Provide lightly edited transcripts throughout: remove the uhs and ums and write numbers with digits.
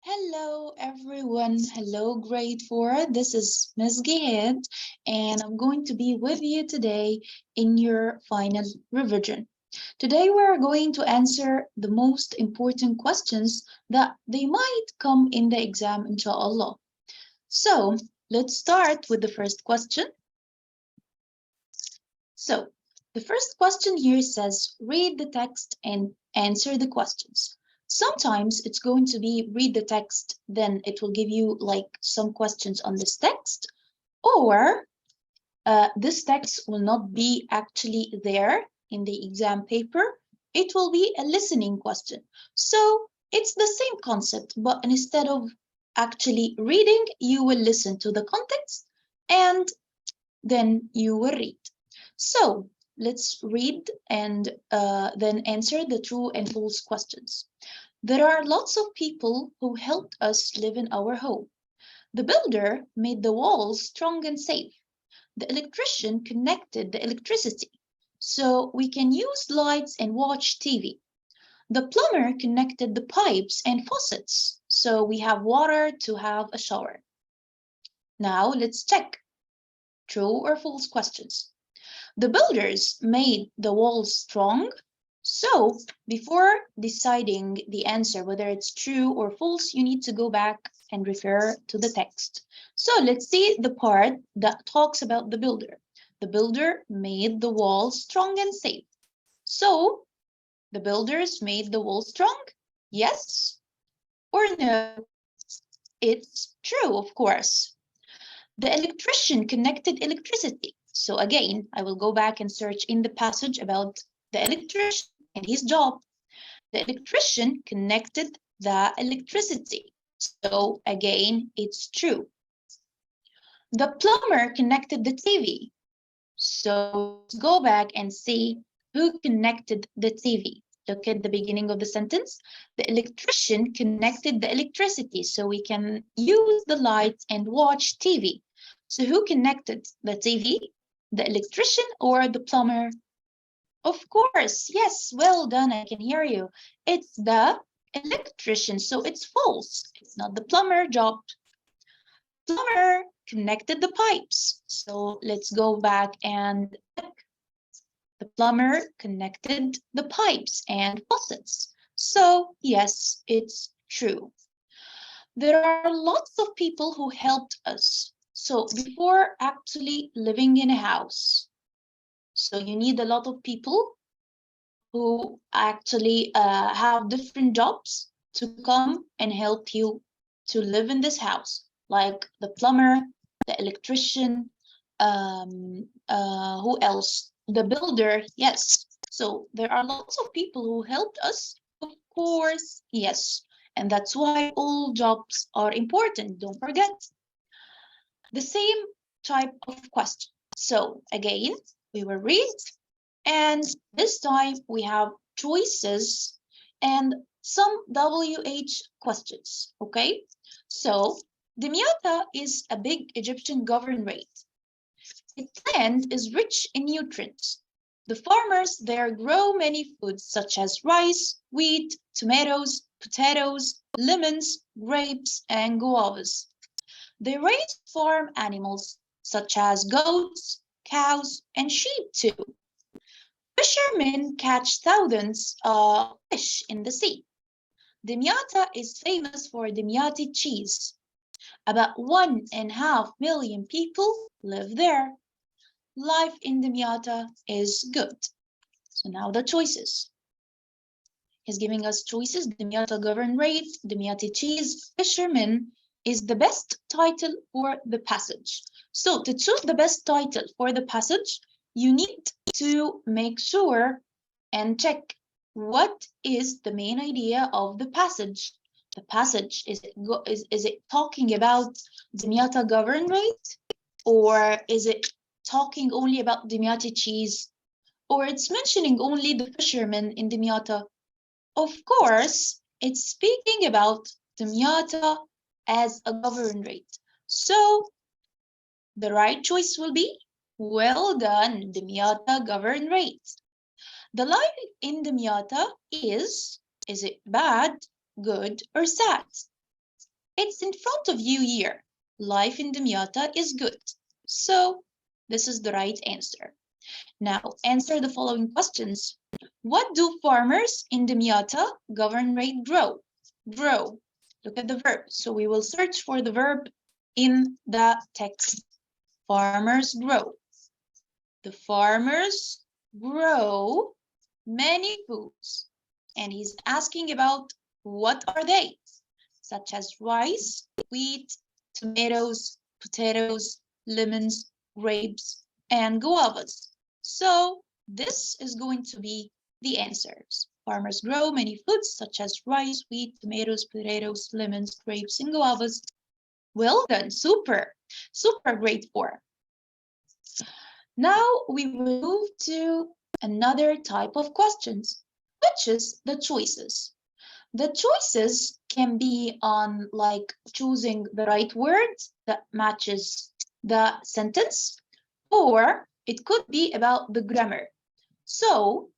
Hello everyone. Hello grade 4. This is Ms. Gayed and I'm going to be with you today in your final revision. Today we're going to answer the most important questions that they might come in the exam inshallah. So let's start with the first question. So the first question here says read the text and answer the questions. Sometimes it's going to be read the text, then it will give you like some questions on this text, or this text will not be actually there in the exam paper. It will be a listening question. So it's the same concept, but instead of actually reading, you will listen to the context and then you will read. So let's read and then answer the true and false questions. There are lots of people who helped us live in our home. The builder made the walls strong and safe. The electrician connected the electricity so we can use lights and watch TV. The plumber connected the pipes and faucets so we have water to have a shower. Now let's check true or false questions. The builders made the walls strong. So before deciding the answer, whether it's true or false, you need to go back and refer to the text. So let's see the part that talks about the builder. The builder made the wall strong and safe. So the builders made the wall strong? Yes or no? It's true, of course. The electrician connected electricity. So again, I will go back and search in the passage about the electrician and his job. The electrician connected the electricity. So again, it's true. The plumber connected the TV. So let's go back and see who connected the TV. Look at the beginning of the sentence. The electrician connected the electricity so we can use the lights and watch TV. So who connected the TV? The electrician or the plumber? Of course, yes, well done, I can hear you. It's the electrician, so it's false. It's not the plumber job. The plumber connected the pipes. So let's go back and check. The plumber connected the pipes and faucets. So yes, it's true. There are lots of people who helped us. So before actually living in a house, so you need a lot of people who actually have different jobs to come and help you to live in this house, like the plumber, the electrician, who else? The builder, yes. So there are lots of people who helped us, of course, yes. And that's why all jobs are important, don't forget. The same type of question. So again, we will read, and this time we have choices and some WH questions, okay? So Damiata is a big Egyptian governorate. Its land is rich in nutrients. The farmers there grow many foods such as rice, wheat, tomatoes, potatoes, lemons, grapes, and guavas. They raise farm animals such as goats, cows, and sheep too. Fishermen catch thousands of fish in the sea. Dimyata is famous for Dimyati cheese. About 1.5 million people live there. Life in Dimyata is good. So now the choices. He's giving us choices. Dimyata governorate, Dimyati cheese, fisherman is the best title for the passage. So to choose the best title for the passage, you need to make sure and check what is the main idea of the passage. The passage, is it talking about Dimyata governorate, or is it talking only about Dimyati cheese, or it's mentioning only the fishermen in Dimyata? Of course, it's speaking about Dimyata as a governorate. So the right choice will be, well done, Dimyata governorate. The life in Dimyata is it bad, good, or sad? It's in front of you here. Life in Dimyata is good. So this is the right answer. Now answer the following questions. What do farmers in Dimyata governorate grow? Grow. Look at the verb. So we will search for the verb in the text. Farmers grow. The farmers grow many foods. And he's asking about what are they? Such as rice, wheat, tomatoes, potatoes, lemons, grapes, and guavas. So this is going to be the answers. Farmers grow many foods such as rice, wheat, tomatoes, potatoes, lemons, grapes, and guavas. Well done, super, super grade 4. Now we will move to another type of questions, which is the choices. The choices can be on like choosing the right word that matches the sentence, or it could be about the grammar. So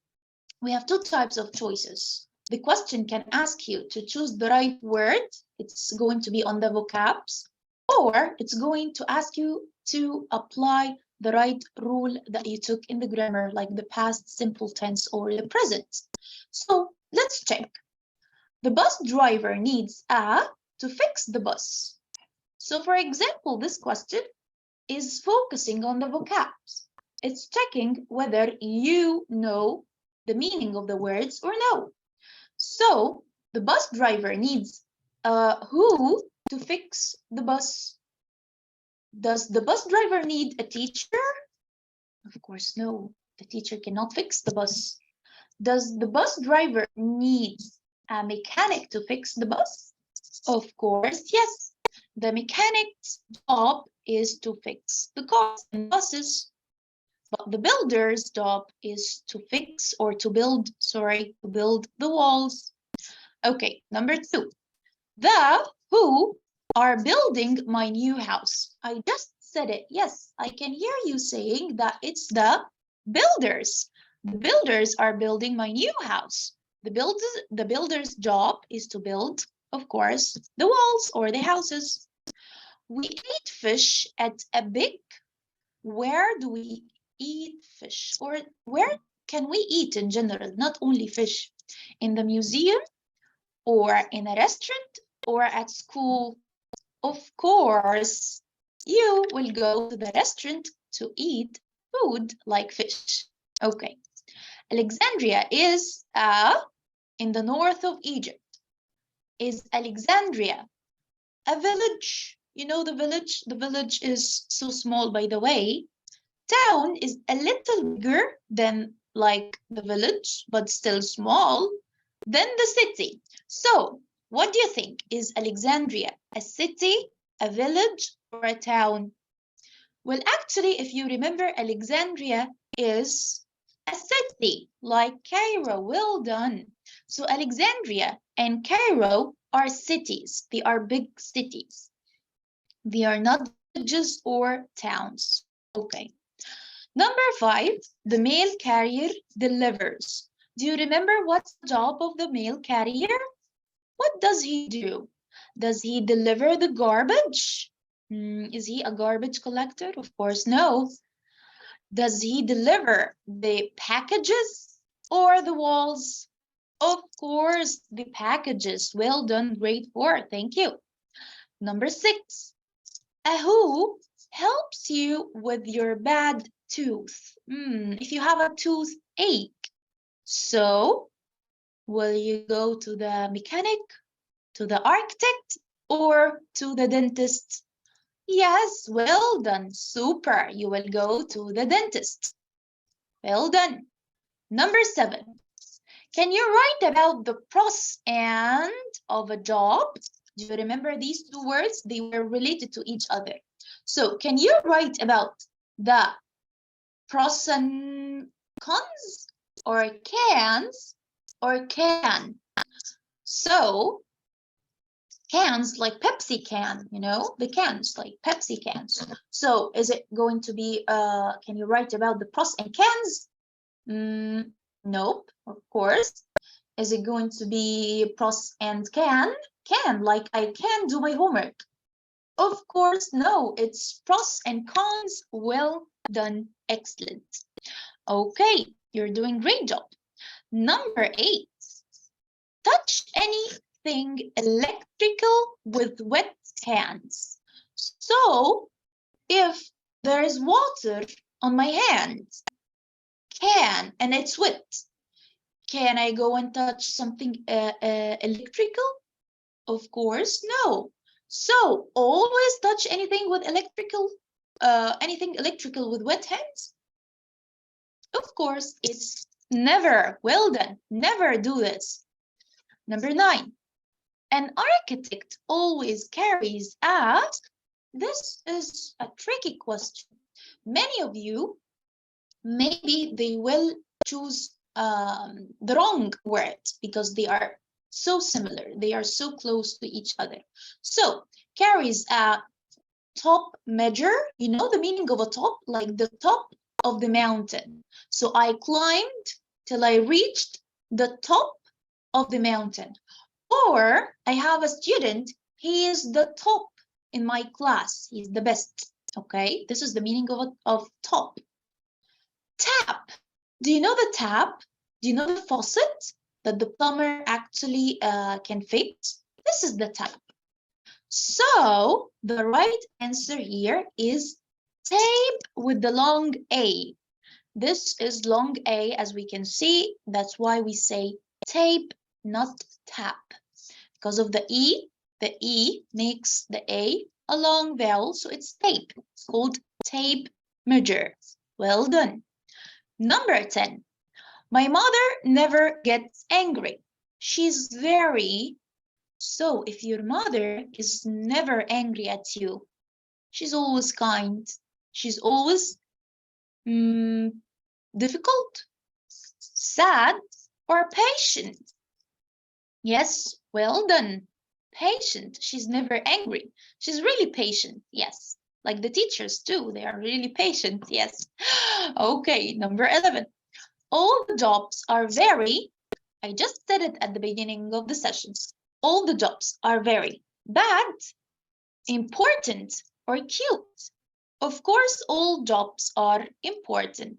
we have two types of choices. The question can ask you to choose the right word. It's going to be on the vocabs, or it's going to ask you to apply the right rule that you took in the grammar, like the past simple tense or the present. So let's check. The bus driver needs a to fix the bus. So for example, this question is focusing on the vocabs. It's checking whether you know the meaning of the words or no. So the bus driver needs who to fix the bus. Does the bus driver need a teacher? Of course, no. The teacher cannot fix the bus. Does the bus driver need a mechanic to fix the bus? Of course, yes. The mechanic's job is to fix the cars and buses, but the builder's job is to fix or to build the walls. Okay, number 2. The who are building my new house. I just said it. Yes, I can hear you saying that it's the builders. The builders are building my new house. The builder's job is to build, of course, the walls or the houses. We eat fish at a big. Where do we eat fish? Or where can we eat in general, not only fish? In the museum or in a restaurant or at school? Of course, you will go to the restaurant to eat food like fish. Okay. Alexandria is in the north of Egypt. Is Alexandria a village? You know the village? The village is so small, by the way. Town is a little bigger than like the village, but still small, than the city. So what do you think? Is Alexandria a city, a village, or a town? Well, actually, if you remember, Alexandria is a city, like Cairo. Well done. So Alexandria and Cairo are cities. They are big cities. They are not villages or towns. Okay. Number 5, the mail carrier delivers. Do you remember what's the job of the mail carrier? What does he do? Does he deliver the garbage? Is he a garbage collector? Of course, no. Does he deliver the packages or the walls? Of course, the packages. Well done, grade 4. Thank you. Number 6, a who helps you with your bad tooth. If you have a toothache, so will you go to the mechanic, to the architect, or to the dentist? Yes, well done. Super. You will go to the dentist. Well done. Number 7. Can you write about the pros and of a job? Do you remember these two words? They were related to each other. So can you write about the pros and cons, or cans, or can? So cans like Pepsi can, you know, the cans like Pepsi cans. So is it going to be, can you write about the pros and cans? Nope, of course. Is it going to be pros and can? Can, like I can do my homework. Of course, no, it's pros and cons. Well done, excellent. Okay, you're doing great job. Number 8, touch anything electrical with wet hands. So, if there is water on my hand, and it's wet, can I go and touch something electrical? Of course, no. So always touch anything with anything electrical with wet hands? Of course, it's never. Well done. Never do this. Number 9, an architect always carries a. This is a tricky question. Many of you, maybe they will choose the wrong word because they are so similar. They are so close to each other. So carries a top measure. You know the meaning of a top? Like the top of the mountain. So I climbed till I reached the top of the mountain. Or I have a student, he is the top in my class. He's the best. Okay, this is the meaning of top. Tap. Do you know the tap? Do you know the faucet that the plumber actually can fix? This is the tap. So the right answer here is tape with the long A. This is long A, as we can see. That's why we say tape, not tap. Because of the E makes the A a long vowel, so it's tape. It's called tape measure. Well done. Number 10. My mother never gets angry. She's very. So if your mother is never angry at you, she's always kind, she's always difficult, sad, or patient. Yes, well done. Patient. She's never angry. She's really patient. Yes. Like the teachers too. They are really patient. Yes. Okay, number 11. All the jobs are very. I just said it at the beginning of the sessions. All the jobs are very bad, important, or cute. Of course, all jobs are important.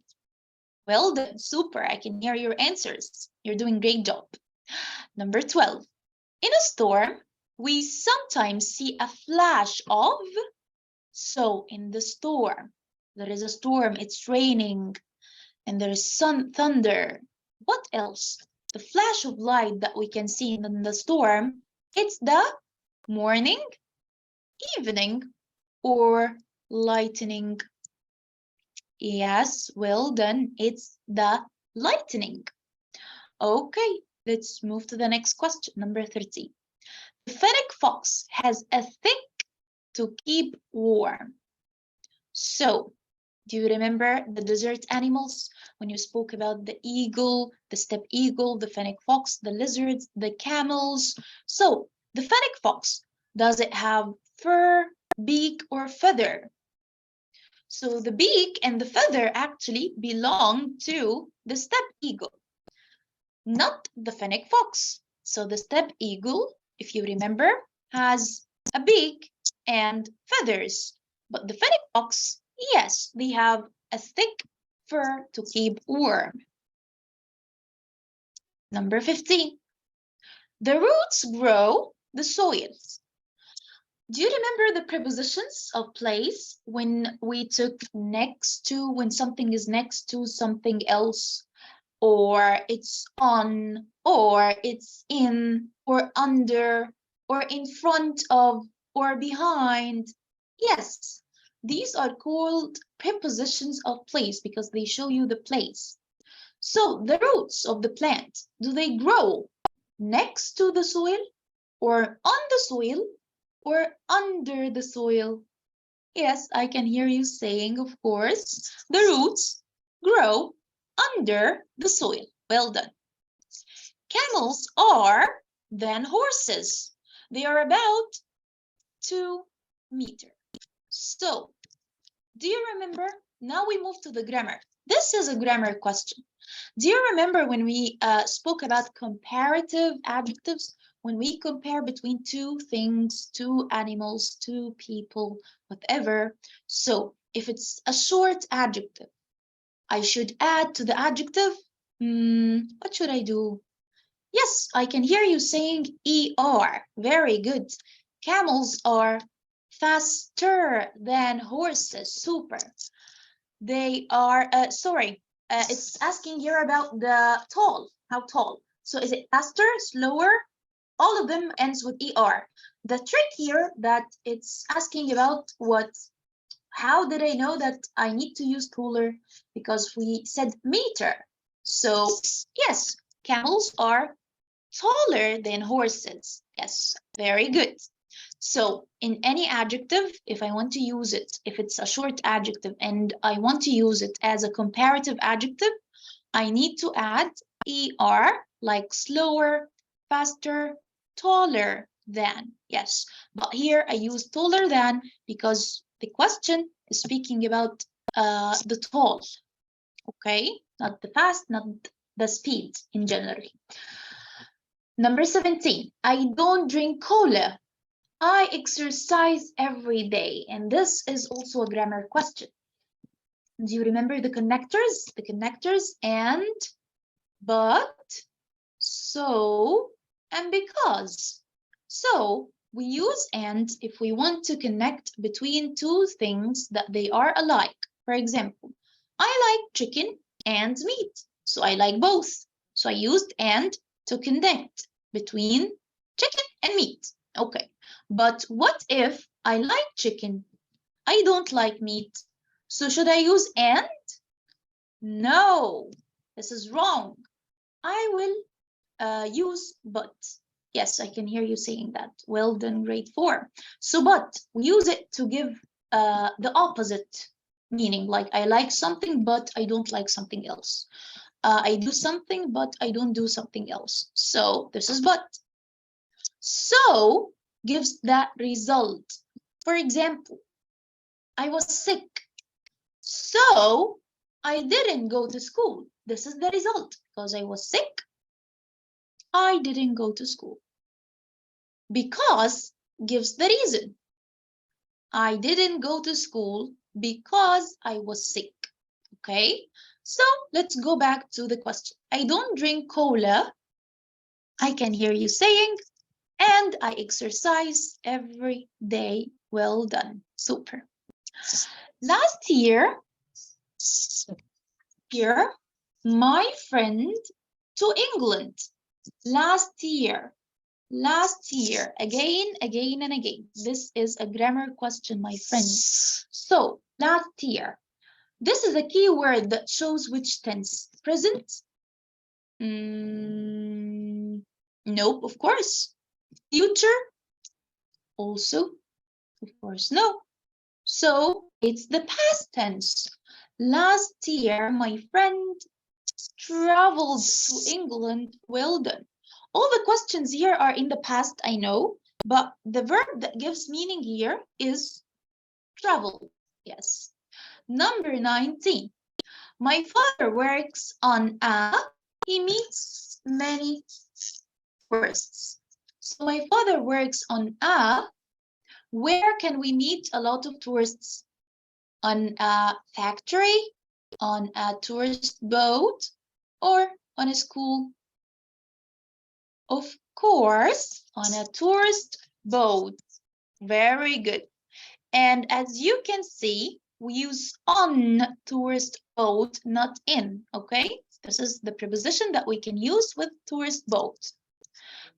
Well done, super. I can hear your answers. You're doing great job. Number 12. In a storm, we sometimes see a flash of. So in the storm, there is a storm, it's raining, and there is thunder. What else? The flash of light that we can see in the storm, it's the morning, evening, or lightning. Yes, well done. It's the lightning. Okay, let's move to the next question, number 30. The fennec fox has a thick to keep warm. So, do you remember the desert animals when you spoke about the eagle, the steppe eagle, the fennec fox, the lizards, the camels? So, the fennec fox, does it have fur, beak, or feather? So, the beak and the feather actually belong to the steppe eagle, not the fennec fox. So, the steppe eagle, if you remember, has a beak and feathers, but the fennec fox, yes, they have a thick fur to keep warm. Number 15. The roots grow the soil. Do you remember the prepositions of place when we took next to, when something is next to something else, or it's on, or it's in, or under, or in front of, or behind? Yes. These are called prepositions of place because they show you the place. So the roots of the plant, do they grow next to the soil, or on the soil, or under the soil? Yes, I can hear you saying, of course, the roots grow under the soil. Well done. Camels are than horses. They are about 2 meters. So, do you remember? Now we move to the grammar. This is a grammar question. Do you remember when we spoke about comparative adjectives? when we compare between two things, two animals, two people, whatever. So if it's a short adjective, I should add to the adjective. What should I do? Yes, I can hear you saying ER. Very good. Camels are faster than horses. Super. They are, it's asking here about the tall. How tall? So is it faster, slower? All of them ends with ER. The trick here that it's asking about what, how did I know that I need to use taller? Because we said meter. So yes, camels are taller than horses. Yes, very good. So in any adjective, if I want to use it, if it's a short adjective and I want to use it as a comparative adjective, I need to add ER, like slower, faster, taller than. Yes, but here I use taller than because the question is speaking about the tall, okay? Not the fast, not the speed in general. Number 17, I don't drink cola. I exercise every day. And this is also a grammar question. Do you remember the connectors? The connectors and, but, so, and because. So we use and if we want to connect between two things that they are alike. For example, I like chicken and meat. So I like both. So I used and to connect between chicken and meat. Okay, but what if I like chicken? I don't like meat. So should I use and? No, this is wrong. I will use but. Yes, I can hear you saying that. Well done, grade 4. So but, we use it to give the opposite meaning, like I like something, but I don't like something else. I do something, but I don't do something else. So this is but. So gives that result. For example, I was sick, so I didn't go to school. This is the result. Because I was sick, I didn't go to school. Because gives the reason. I didn't go to school because I was sick. Okay, so let's go back to the question. I don't drink cola. I can hear you saying, and I exercise every day. Well done. Super. Last year, my friend to England. Last year, again, and again. This is a grammar question, my friends. So, last year. This is a key word that shows which tense. Present? Nope, of course. Future? Also, of course, no. So, it's the past tense. Last year, my friend traveled to England. Well done. All the questions here are in the past, I know, but the verb that gives meaning here is travel. Yes. Number 19. My father works on he meets many tourists. So my father works on where can we meet a lot of tourists? On a factory, on a tourist boat, or on a school? Of course, on a tourist boat. Very good. And as you can see, we use on tourist boat, not in, okay? This is the preposition that we can use with tourist boat.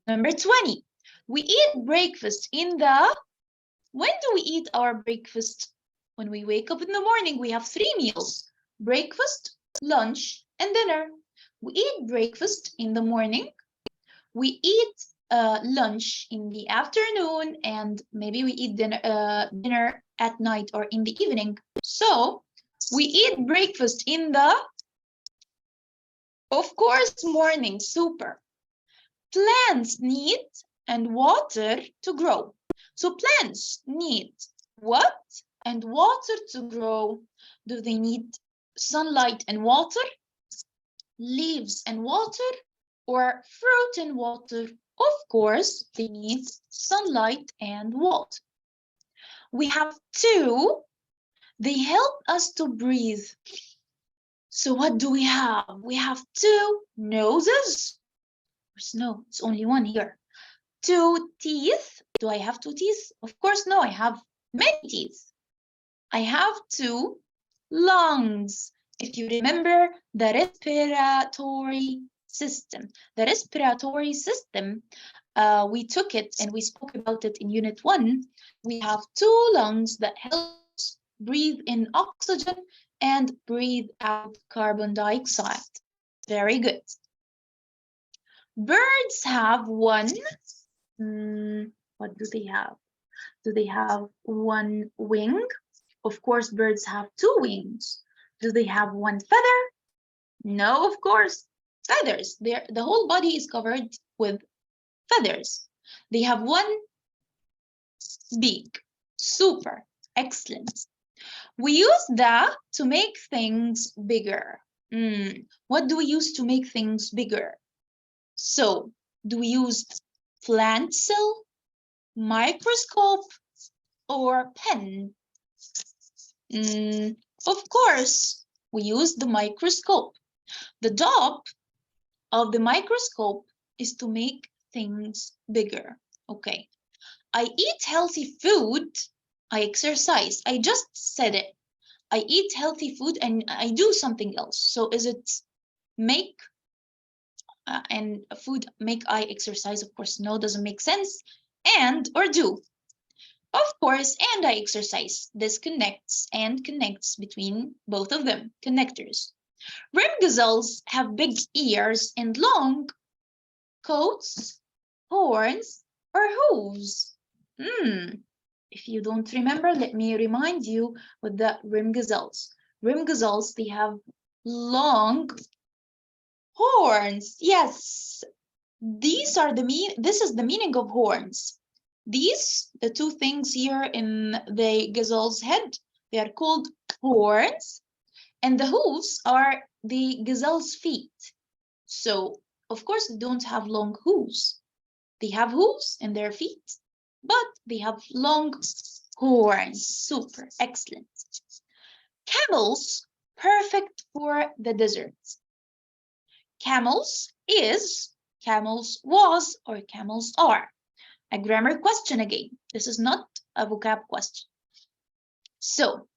Number 20, we eat breakfast in the, when do we eat our breakfast? When we wake up in the morning, we have 3 meals, breakfast, lunch, and dinner. We eat breakfast in the morning, we eat lunch in the afternoon, and maybe we eat dinner at night or in the evening. So we eat breakfast in the, of course, morning. Super. Plants need and water to grow. So plants need what and water to grow? Do they need sunlight and water, leaves and water, or fruit and water? Of course, they need sunlight and what? We have two. They help us to breathe. So what do we have? We have two noses. No, it's only one here. Two teeth. Do I have two teeth? Of course, no, I have many teeth. I have two lungs. If you remember the respiratory system. The respiratory system, we took it and we spoke about it in Unit 1. We have two lungs that help us breathe in oxygen and breathe out carbon dioxide. Very good. Birds have one. What do they have? Do they have one wing? Of course, birds have two wings. Do they have one feather? No, of course. Feathers. The whole body is covered with feathers. They have one beak. Super. Excellent. We use that to make things bigger. What do we use to make things bigger? So, do we use pencil, microscope, or pen? Of course, we use the microscope. The job of the microscope is to make things bigger. Okay. I eat healthy food. I exercise. I just said it. I eat healthy food and I do something else. So is it make and food make I exercise? Of course, no, doesn't make sense. And or do. Of course, and I exercise. This connects and connects between both of them, connectors. Rim gazelles have big ears and long coats, horns, or hooves. If you don't remember, let me remind you with the rim gazelles. Rim gazelles, they have long horns. Yes, this is the meaning of horns. These, the two things here in the gazelle's head, they are called horns, and the hooves are the gazelle's feet. So, of course, they don't have long hooves. They have hooves in their feet, but they have long horns. Super, excellent. Camels, perfect for the desert. Camels is, camels was, or camels are. A grammar question again. This is not a vocab question. So,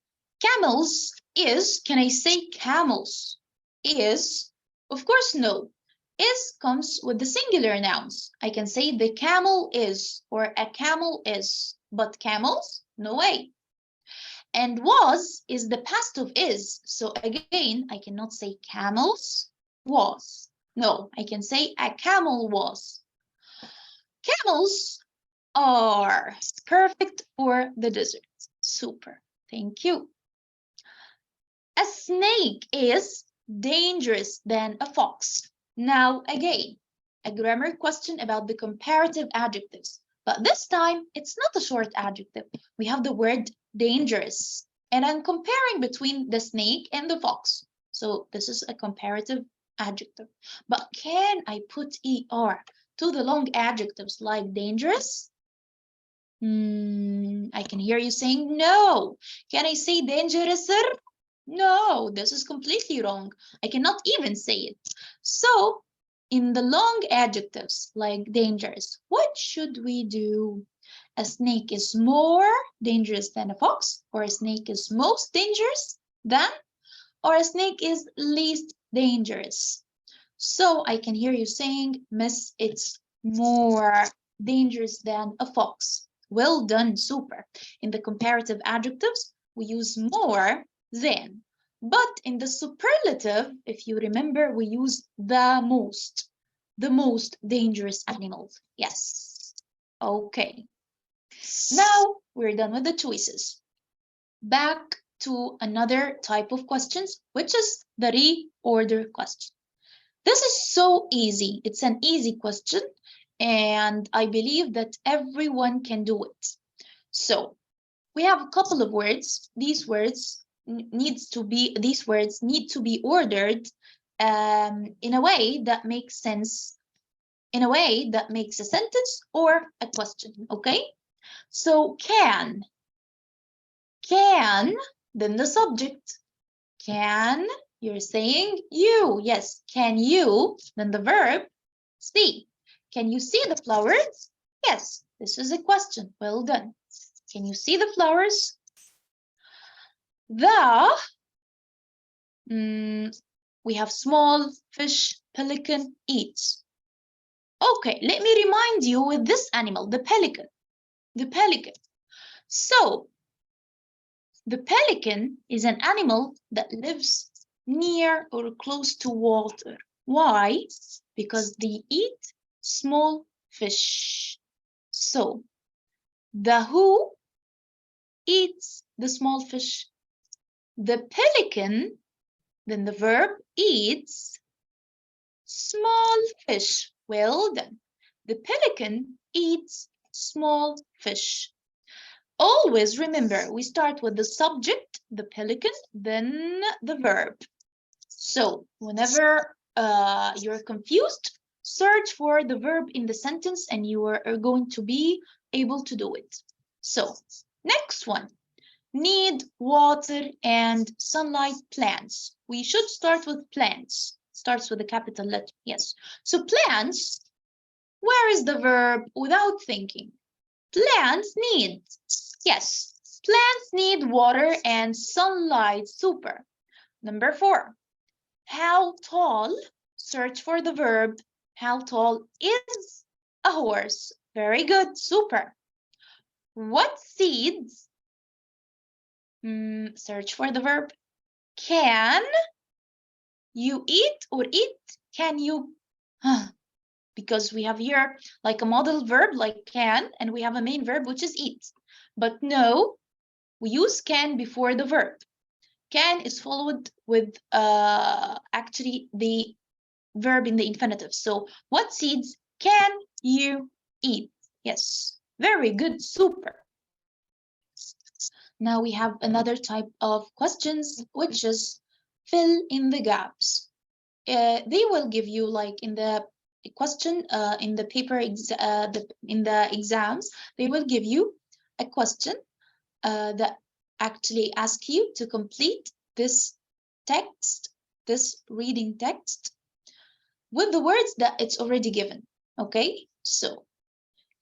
camels is, can I say camels is? Of course, no. Is comes with the singular nouns. I can say the camel is or a camel is, but camels, no way. And was is the past of is. So again, I cannot say camels was. No, I can say a camel was. Camels are perfect for the desert. Super. Thank you. A snake is dangerous than a fox. Now again, a grammar question about the comparative adjectives. But this time, it's not a short adjective. We have the word dangerous. And I'm comparing between the snake and the fox. So this is a comparative adjective. But can I put ER to the long adjectives like dangerous? I can hear you saying no. Can I say dangerouser? No, this is completely wrong. I cannot even say it. So, in the long adjectives like dangerous, what should we do? A snake is more dangerous than a fox, or a snake is most dangerous than, or a snake is least dangerous. So, I can hear you saying, Miss, it's more dangerous than a fox. Well done, super. In the comparative adjectives, we use more than. But in the superlative, if you remember, we use the most dangerous animals. Yes. Okay. Now we're done with the choices. Back to another type of questions, which is the reorder question. This is so easy. It's an easy question, and I believe that everyone can do it. So we have a couple of words. These words need to be ordered in a way that makes sense in a way that makes a sentence or a question, okay? So can, then the subject. Can, you're saying you, yes. Can you, then the verb, see. Can you see the flowers? Yes, this is a question. Well done. Can you see the flowers? We have small fish, pelican eats. Okay, let me remind you with this animal, the pelican. The pelican. So, the pelican is an animal that lives near or close to water. Why? Because they eat small fish. So, the who eats the small fish? The pelican, then the verb, eats small fish. Well done. The pelican eats small fish. Always remember, we start with the subject, the pelican, then the verb. So whenever you're confused, search for the verb in the sentence and you are going to be able to do it. So next one, need water and sunlight plants. We should start with plants. Starts with a capital letter, yes. So plants, where is the verb without thinking? Plants need, yes, plants need water and sunlight. Super. Number 4, how tall? Search for the verb. How tall is a horse? Very good, super. What seeds? Search for the verb. Can you eat or eat? Can you? Because we have here like a model verb like can, and we have a main verb which is eat. But no, we use can before the verb. Can is followed with actually the verb in the infinitive. So what seeds can you eat? Yes, very good, super. Now we have another type of questions, which is fill in the gaps. They will give you like in the question in the paper in the exams, they will give you a question that actually ask you to complete this text, this reading text with the words that it's already given. Okay, so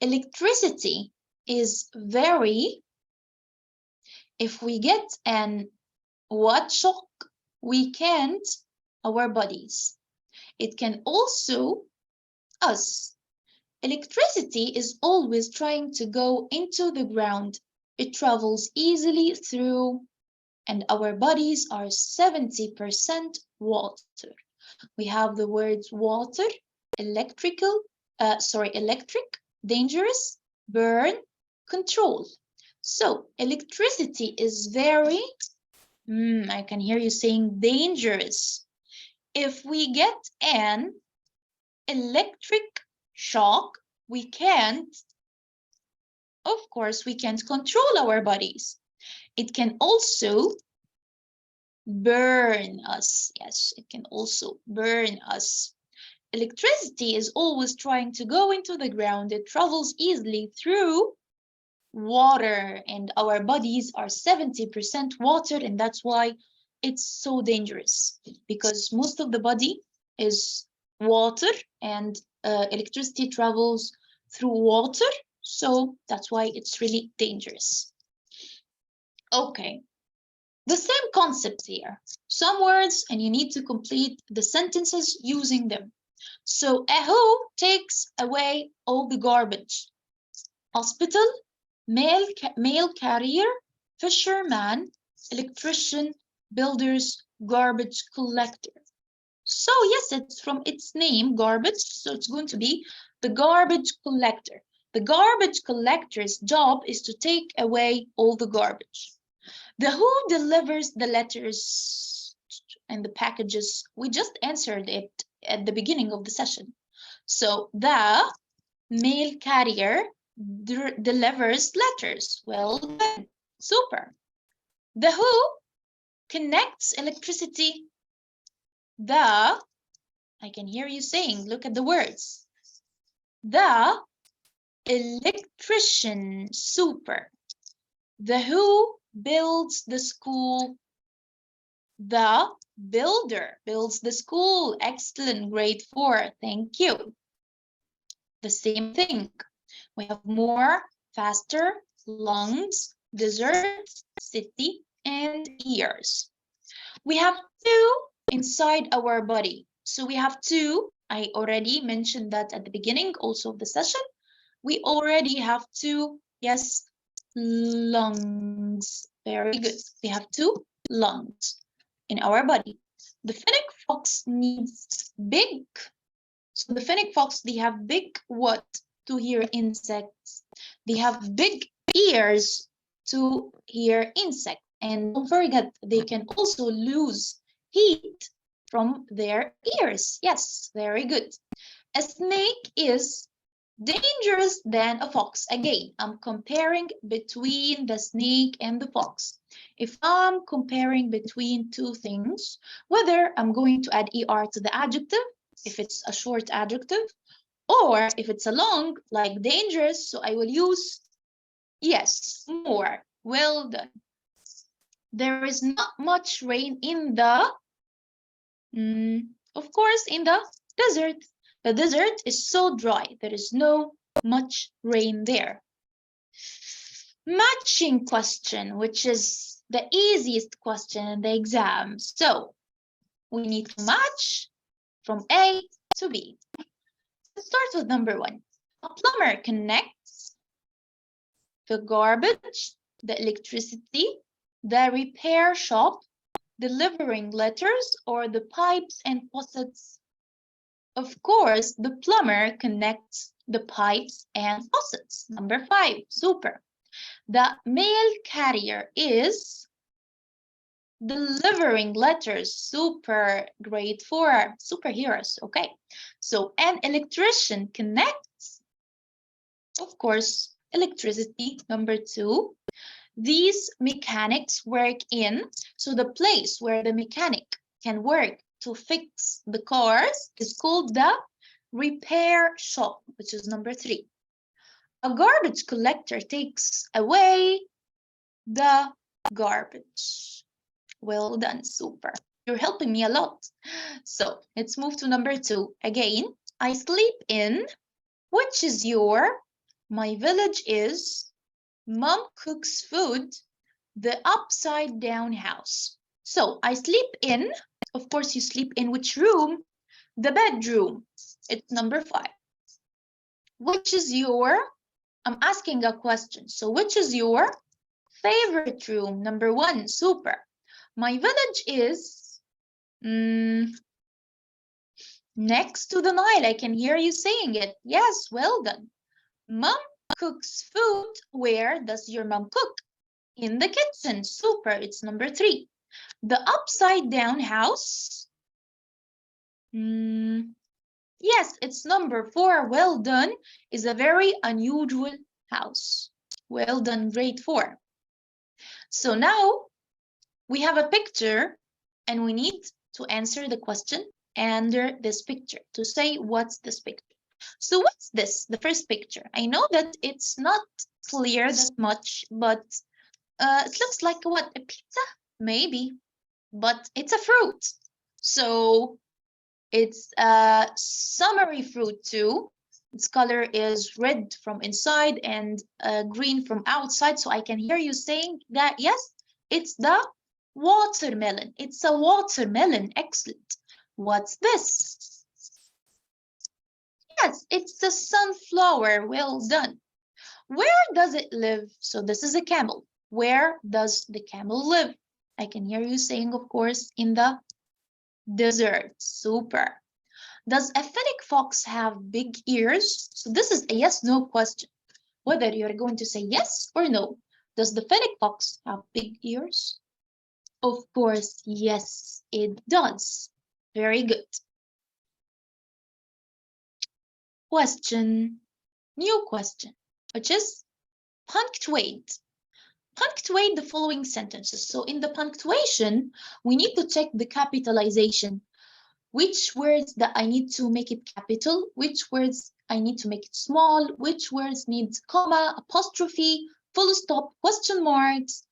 electricity is very, if we get an what shock, we can't our bodies. It can also us. Electricity is always trying to go into the ground. It travels easily through, and our bodies are 70% water. We have the words water, electric, dangerous, burn, control. So electricity is very, I can hear you saying dangerous. If we get an electric shock, we can't, of course, we can't control our bodies. It can also burn us. Yes, it can also burn us. Electricity is always trying to go into the ground. It travels easily through water, and our bodies are 70% water, and that's why it's so dangerous, because most of the body is water, and electricity travels through water, so that's why it's really dangerous. Okay, the same concept here. Some words, and you need to complete the sentences using them. So a who takes away all the garbage? Hospital, mail carrier, fisherman, electrician, builders, garbage collector. So yes, it's from its name, garbage, so it's going to be the garbage collector. The garbage collector's job is to take away all the garbage. The who delivers the letters and the packages, we just answered it at the beginning of the session. So the mail carrier delivers letters. Well done, super. The who connects electricity? I can hear you saying, look at the words. The electrician. Super. The who builds the school? The builder builds the school. Excellent. Grade 4. Thank you. The same thing. We have more, faster, lungs, desert, city, and ears. We have two inside our body. So we have two. I already mentioned that at the beginning also of the session. We already have two, yes, lungs. Very good. We have two lungs in our body. The fennec fox needs big. So the fennec fox, they have big what to hear insects? They have big ears to hear insects. And don't forget, they can also lose heat from their ears. Yes, very good. A snake is dangerous than a fox. Again, I'm comparing between the snake and the fox. If I'm comparing between two things, whether I'm going to add ER to the adjective, if it's a short adjective, or if it's a long, like dangerous, so I will use, yes, more. Well done. There is not much rain in the, of course, in the desert. The desert is so dry. There is no much rain there. Matching question, which is the easiest question in the exam. So we need to match from A to B. Let's start with number 1. A plumber connects the garbage, the electricity, the repair shop, delivering letters, or the pipes and faucets. Of course, the plumber connects the pipes and faucets. Number 5, super. The mail carrier is delivering letters. Super. Grade 4. Superheroes. Okay. So an electrician connects, of course, electricity. Number 2. These mechanics work in, so the place where the mechanic can work to fix the cars is called the repair shop, which is number 3. A garbage collector takes away the garbage. Well done, super. You're helping me a lot. So let's move to number 2. Again, I sleep in, which is your, my village is, Mom cooks food, the upside down house. So I sleep in, of course you sleep in which room? The bedroom. It's number 5. Which is your, I'm asking a question. So which is your favorite room? Number 1, super. My village is next to the Nile. I can hear you saying it. Yes, well done. Mom cooks food. Where does your mom cook? In the kitchen. Super. It's number 3. The upside down house. Yes, it's number 4. Well done. Is a very unusual house. Well done, grade 4. So now we have a picture and we need to answer the question under this picture to say what's this picture. So what's this, the first picture? I know that it's not clear that much, but it looks like what, a pizza? Maybe, but it's a fruit. So it's a summery fruit too. Its color is red from inside and green from outside. So I can hear you saying that, yes, it's the watermelon. It's a watermelon. Excellent. What's this? Yes, it's the sunflower. Well done. Where does it live? So this is a camel. Where does the camel live? I can hear you saying, of course, in the desert. Super. Does a fennec fox have big ears? So this is a yes-no question. Whether you're going to say yes or no. Does the fennec fox have big ears? Of course, yes, it does. Very good. Question, new question, which is punctuate. Punctuate the following sentences. So in the punctuation, we need to check the capitalization. which words that I need to make it capital, which words I need to make it small, which words need comma, apostrophe, full stop, question marks.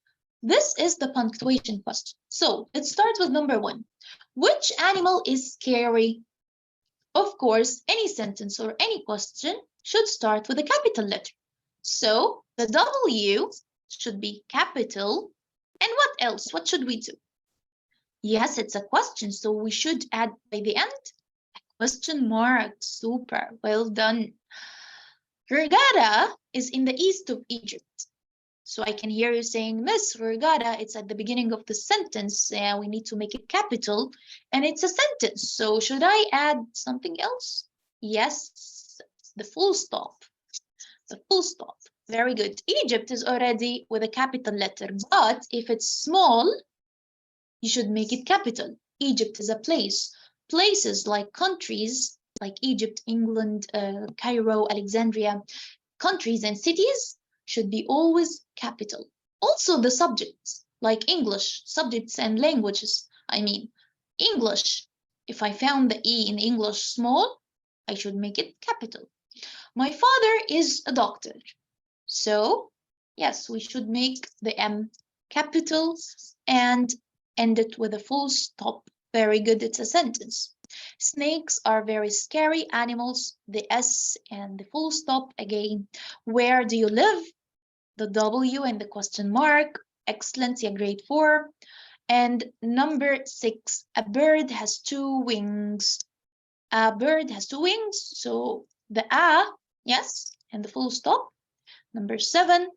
This is the punctuation question. So let's start with number one. Which animal is scary? Of course, any sentence or any question should start with a capital letter. So the W should be capital. And what else? What should we do? Yes, it's a question, so we should add by the end a question mark. Super, well done. Hurghada is in the east of Egypt. So I can hear you saying, Miss Hurghada, it's at the beginning of the sentence. We need to make it capital, and it's a sentence. So should I add something else? Yes, the full stop. The full stop. Very good. Egypt is already with a capital letter, but if it's small, you should make it capital. Egypt is a place. Places like countries, like Egypt, England, Cairo, Alexandria, countries and cities should be always capital. Also the subjects, like English, subjects and languages. I mean, English. If I found the E in English small, I should make it capital. My father is a doctor. So, yes, we should make the M capital and end it with a full stop. Very good, it's a sentence. Snakes are very scary animals. The S and the full stop again. Where do you live? The W and the question mark. Excellent, yeah, grade 4. And number 6, a bird has 2 wings. A bird has 2 wings, so the A, yes, and the full stop. Number 7,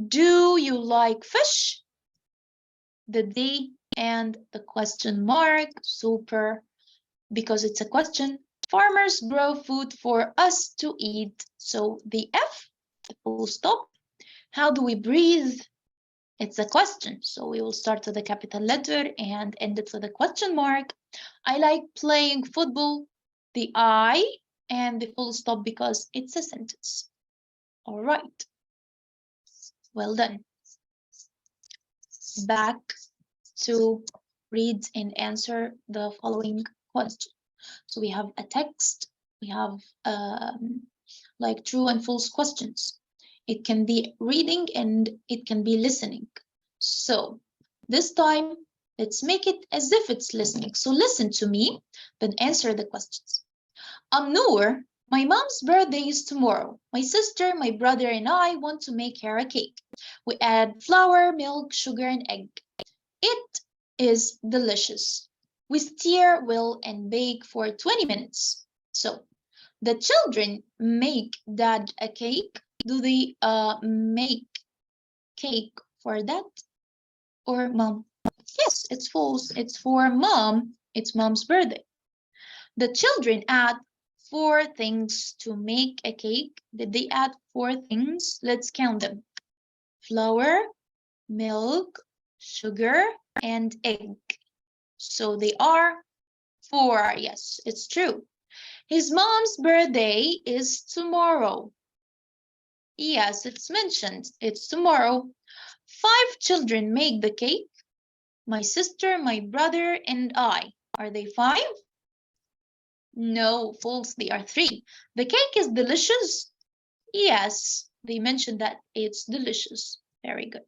do you like fish? The D and the question mark. Super, because it's a question. Farmers grow food for us to eat. So the F, the full stop. How do we breathe? It's a question. So we will start with a capital letter and end it with a question mark. I like playing football. The I and the full stop because it's a sentence. All right. Well done. Back to read and answer the following question. So we have a text, we have like true and false questions. It can be reading and it can be listening. So this time, let's make it as if it's listening. So listen to me, then answer the questions. Noor, my mom's birthday is tomorrow. My sister, my brother, and I want to make her a cake. We add flour, milk, sugar, and egg. It is delicious. We stir well and bake for 20 minutes. So the children make dad a cake. Do they make cake for dad or mom? Yes, it's false. It's for mom. It's mom's birthday. The children add 4 things to make a cake. Did they add 4 things? Let's count them. Flour, milk, sugar, and egg. So they are 4. Yes, it's true. His mom's birthday is tomorrow. Yes, it's mentioned. It's tomorrow. 5 children make the cake. My sister, my brother, and I. Are they 5? No, false. They are 3. The cake is delicious. Yes, they mentioned that it's delicious. Very good.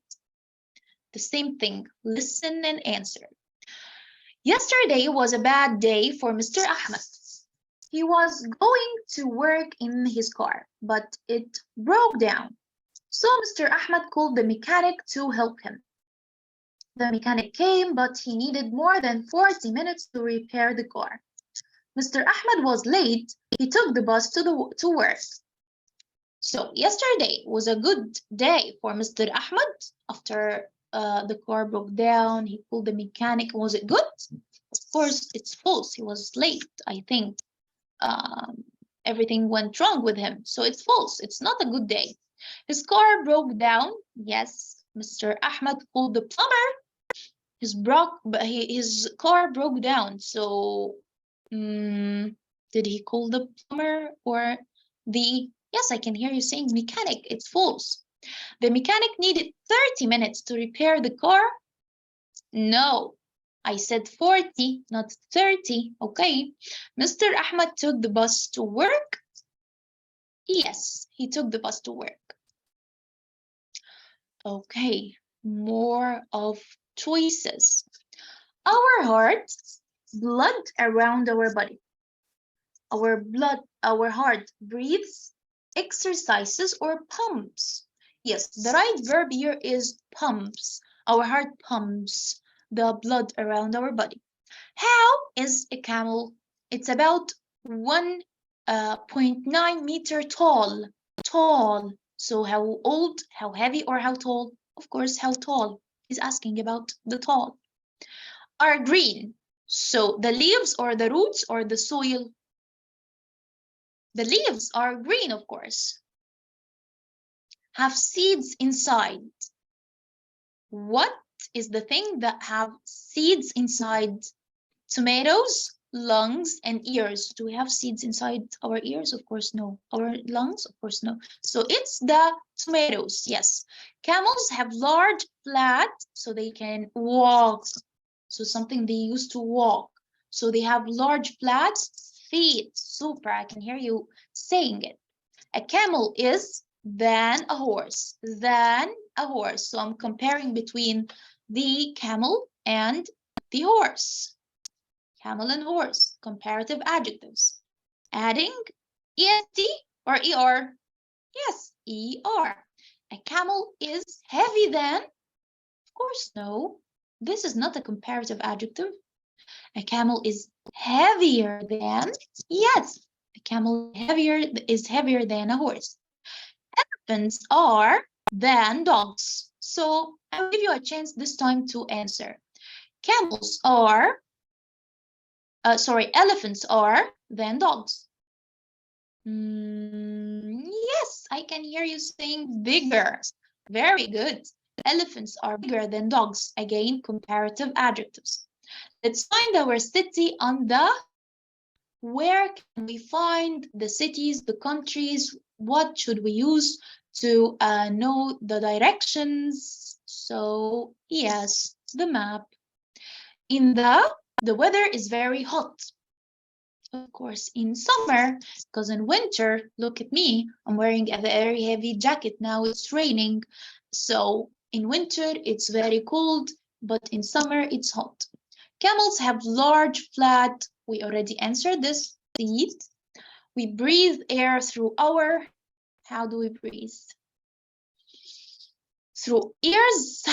The same thing. Listen and answer. Yesterday was a bad day for Mr. Ahmed. He was going to work in his car, but it broke down. So Mr. Ahmed called the mechanic to help him. The mechanic came, but he needed more than 40 minutes to repair the car. Mr. Ahmed was late. He took the bus to work. So yesterday was a good day for Mr. Ahmed. After the car broke down, he called the mechanic. Was it good? Of course, it's false. He was late. I think everything went wrong with him. So it's false. It's not a good day. His car broke down. Yes, Mr. Ahmed called the plumber. His car broke down. So did he call the plumber or the... Yes, I can hear you saying mechanic. It's false. The mechanic needed 30 minutes to repair the car. No, I said 40, not 30. Okay. Mr. Ahmed took the bus to work. Yes, he took the bus to work. Okay, more of choices. Our heart, blood around our body. Our heart breathes, exercises, or pumps. Yes, the right verb here is pumps. Our heart pumps the blood around our body. How is a camel? It's about 1.9 meter tall. Tall. So how old, how heavy, or how tall? Of course, how tall. He's asking about the tall. Are green. So the leaves or the roots or the soil? The leaves are green, of course. Have seeds inside. What is the thing that have seeds inside? Tomatoes, lungs, and ears. Do we have seeds inside our ears? Of course, no. Our lungs? Of course, no. So it's the tomatoes, yes. Camels have large flat, so they can walk. So something they used to walk. So they have large flat feet. Super, I can hear you saying it. A camel is than a horse. Than a horse. So I'm comparing between the camel and the horse. Camel and horse, comparative adjectives. Adding EST or ER? Yes, ER. A camel is heavy than? Of course, no. This is not a comparative adjective. A camel is heavier than? Yes, a camel is heavier than a horse. Elephants are than dogs. So I'll give you a chance this time to answer. Camels are elephants are than dogs. Yes, I can hear you saying bigger. Very good. Elephants are bigger than dogs. Again, comparative adjectives. Let's find our city on the where can we find the cities, the countries? What should we use to know the directions? So yes, the map. In the weather is very hot. Of course, in summer, because in winter, look at me, I'm wearing a very heavy jacket. Now it's raining. So in winter, it's very cold, but in summer, it's hot. Camels have large, flat, we already answered this, feet. We breathe air through our, how do we breathe? Through ears,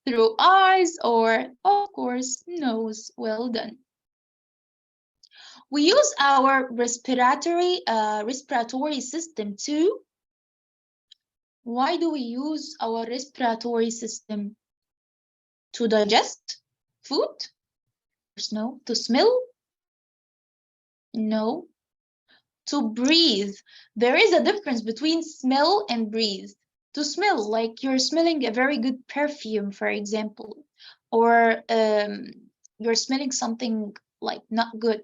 through eyes, or of course, nose. Well done. We use our respiratory system too. Why do we use our respiratory system? To digest food? No. To smell? No. To breathe. There is a difference between smell and breathe. To smell, like you're smelling a very good perfume, for example, or you're smelling something like not good,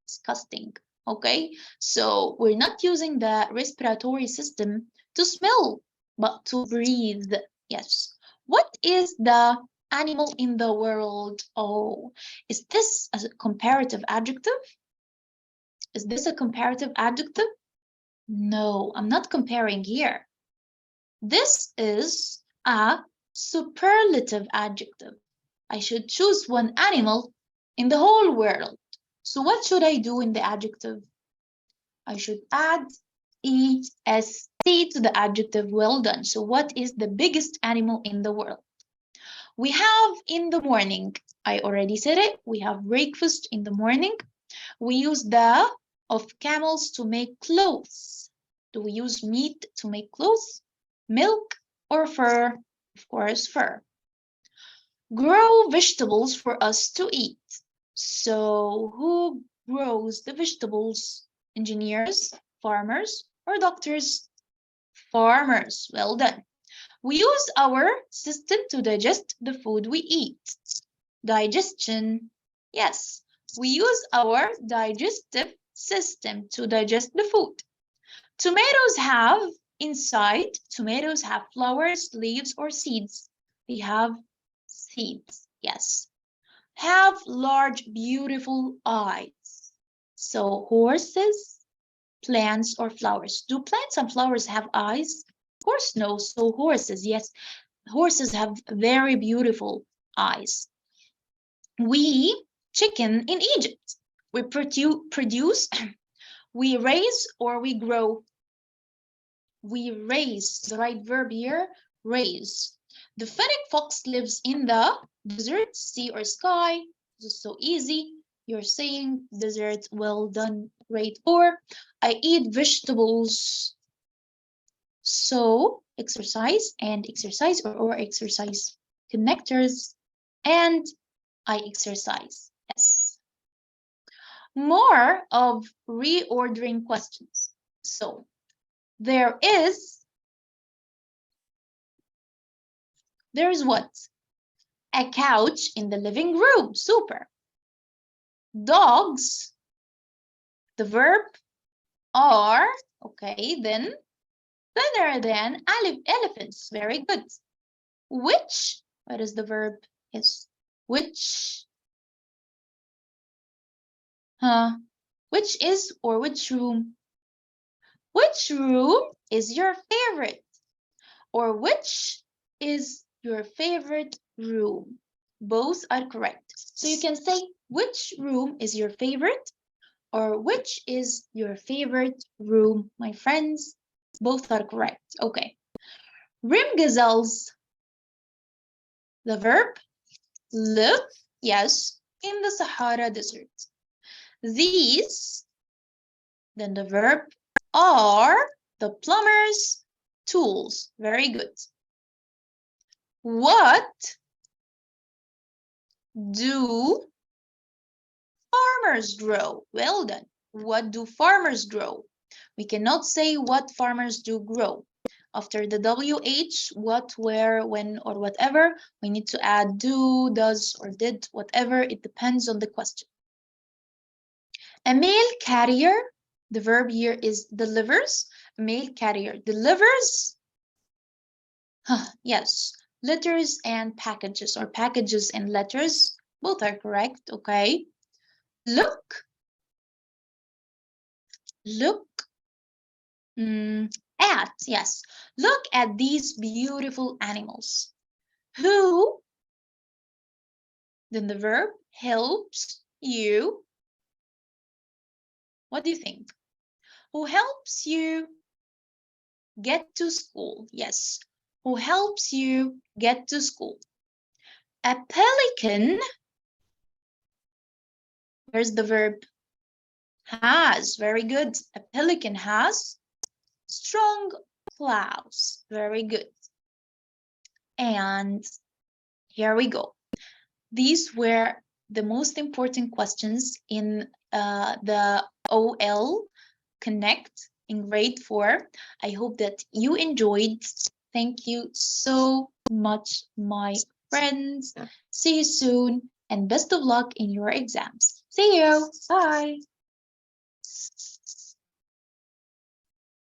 disgusting. Okay, so we're not using the respiratory system to smell, but to breathe. Yes. What is the animal in the world? Oh, is this a comparative adjective? Is this a comparative adjective? No, I'm not comparing here. This is a superlative adjective. I should choose one animal in the whole world. So what should I do in the adjective? I should add EST to the adjective. Well done. So what is the biggest animal in the world? We have in the morning, I already said it, we have breakfast in the morning. We use the of camels to make clothes. Do we use meat to make clothes? Milk or fur? Of course, fur. Grow vegetables for us to eat. So who grows the vegetables? Engineers, farmers, or doctors? Farmers. Well done. We use our system to digest the food we eat. Digestion. Yes, we use our digestive system to digest the food. Tomatoes have inside, tomatoes have flowers, leaves, or seeds. They have seeds, yes. have large, beautiful eyes? So horses, plants, or flowers? Do plants and flowers have eyes? Of course, no. So horses, yes. Horses have very beautiful eyes. We, chicken in Egypt, we produce, we raise or we grow. We raise, the right verb here, raise. The fennec fox lives in the desert, sea, or sky. This is so easy. You're saying desert. Well done. Grade 4. I eat vegetables. So exercise and exercise or exercise connectors and I exercise. Yes. More of reordering questions. So there's what? A couch in the living room. Super. Dogs, the verb are, okay, then better than elephants. Very good. Which, what is the verb? Is which? Which is or which room? Which room is your favorite? Or which is your favorite room? Both are correct. So you can say which room is your favorite or which is your favorite room, my friends. Both are correct. Okay. Rim gazelles. The verb live, yes, in the Sahara Desert. These, then the verb are the plumber's tools. Very good. What do farmers grow? Well done. What do farmers grow? We cannot say what farmers do grow. After the WH, what, where, when, or whatever, we need to add do, does, or did, whatever. It depends on the question. A mail carrier, the verb here is delivers. A mail carrier delivers, yes, letters and packages, or packages and letters. Both are correct, okay? Look at, yes, look at these beautiful animals. Who, then the verb, helps you. What do you think? Who helps you get to school? Yes, who helps you get to school? A pelican, where's the verb? Has, very good. A pelican has strong claws, very good. And here we go. These were the most important questions in the OL Connect in grade 4. I hope that you enjoyed. Thank you so much, my friends. See you soon and best of luck in your exams. See you. Bye.